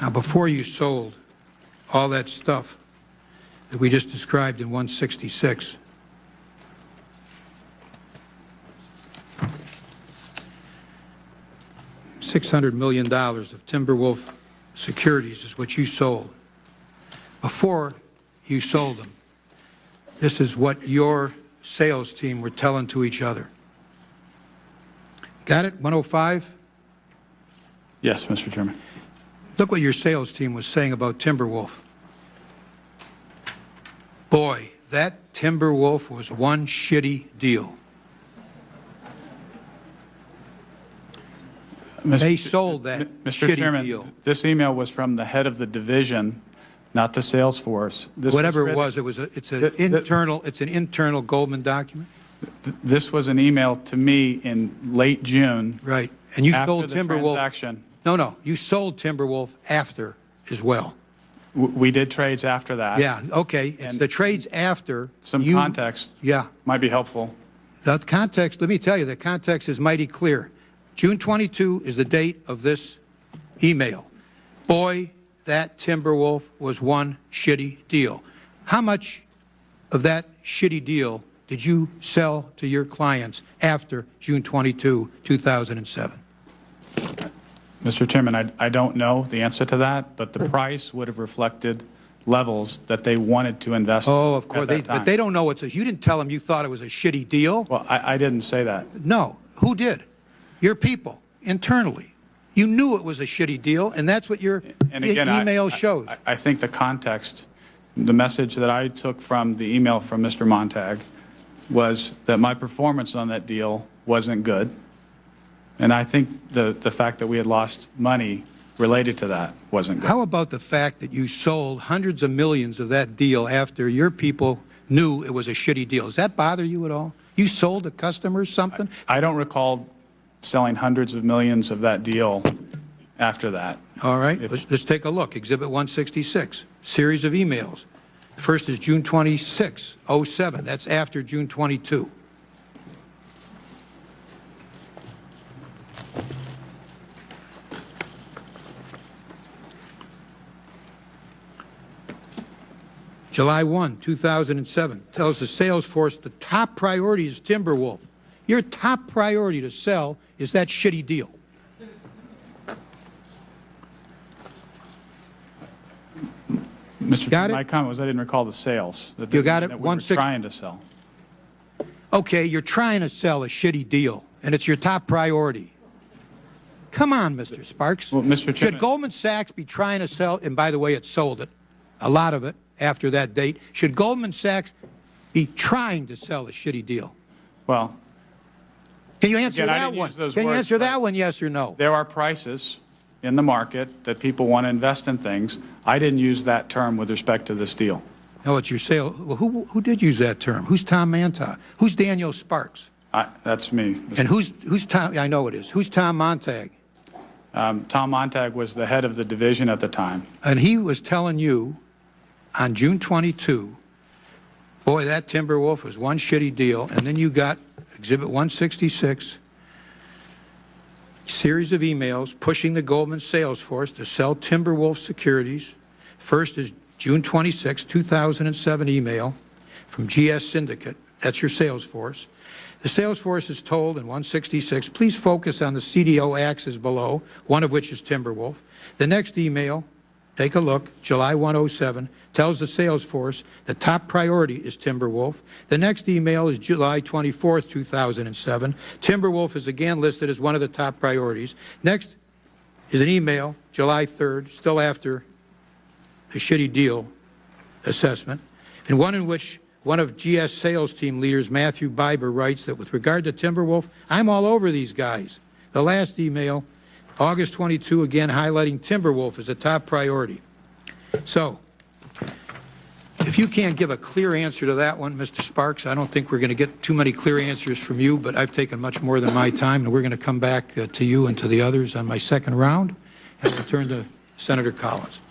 Now, before you sold all that stuff that we just described in 166, $600 million of Timberwolf securities is what you sold. Before you sold them, this is what your sales team were telling to each other. Got it? 105? Yes, Mr. Chairman. Look what your sales team was saying about Timberwolf. Boy, that Timberwolf was one shitty deal. They sold that Mr. shitty Chairman, deal. this email was from the head of the division, not the sales force. Whatever it was, it's an internal Goldman document. This was an email to me in late June. Right. And you after sold the Timberwolf. transaction. No, you sold Timberwolf after as well. We did trades after that. Yeah, okay. It's the trades after. Some context might be helpful. The context, let me tell you, the context is mighty clear. June 22 is the date of this email. Boy, that Timberwolf was one shitty deal. How much of that shitty deal did you sell to your clients after June 22, 2007? Mr. Chairman, I don't know the answer to that, but the price would have reflected levels that they wanted to invest in. Oh, of course. But they don't know you didn't tell them you thought it was a shitty deal. Well, I didn't say that. No. Who did? Your people, internally. You knew it was a shitty deal, and that's what your email shows. I think the context, the message that I took from the email from Mr. Montag was that my performance on that deal wasn't good. And I think the fact that we had lost money related to that wasn't good. How about the fact that you sold hundreds of millions of that deal after your people knew it was a shitty deal? Does that bother you at all? You sold to customers something? I don't recall selling hundreds of millions of that deal after that. All right, let's take a look. Exhibit 166, series of emails. First is June 26, 07. That's after June 22. July 1, 2007, tells the sales force the top priority is Timberwolf. Your top priority to sell is that shitty deal. Mr. Chairman, my comment was I didn't recall the sales. You got it? That we were trying to sell. Okay, you're trying to sell a shitty deal, and it's your top priority. Come on, Mr. Sparks. Well, Mr. Chairman, should Goldman Sachs be trying to sell, and by the way, it sold it, a lot of it after that date, should Goldman Sachs be trying to sell a shitty deal? Well, can you answer that one? Can you answer that one, yes or no? There are prices in the market that people want to invest in things. I didn't use that term with respect to this deal. No, it's your sale. Well, who did use that term? Who's Tom Montag? Who's Daniel Sparks? That's me. And who's Tom? I know it is. Who's Tom Montag? Tom Montag was the head of the division at the time. And he was telling you on June 22, boy, that Timberwolf was one shitty deal. And then you got Exhibit 166, series of emails pushing the Goldman sales force to sell Timberwolf securities. First is June 26, 2007 email from GS Syndicate. That's your sales force. The sales force is told in 166, please focus on the CDO axes below, one of which is Timberwolf. The next email, take a look, July 107, tells the sales force the top priority is Timberwolf. The next email is July 24, 2007. Timberwolf is again listed as one of the top priorities. Next is an email, July 3rd, still after the shitty deal assessment, and one in which one of GS sales team leaders, Matthew Biber, writes that with regard to Timberwolf, I'm all over these guys. The last email, August 22, again highlighting Timberwolf as a top priority. So, if you can't give a clear answer to that one, Mr. Sparks, I don't think we're going to get too many clear answers from you, but I've taken much more than my time, and we're going to come back to you and to the others on my second round, and return to Senator Collins.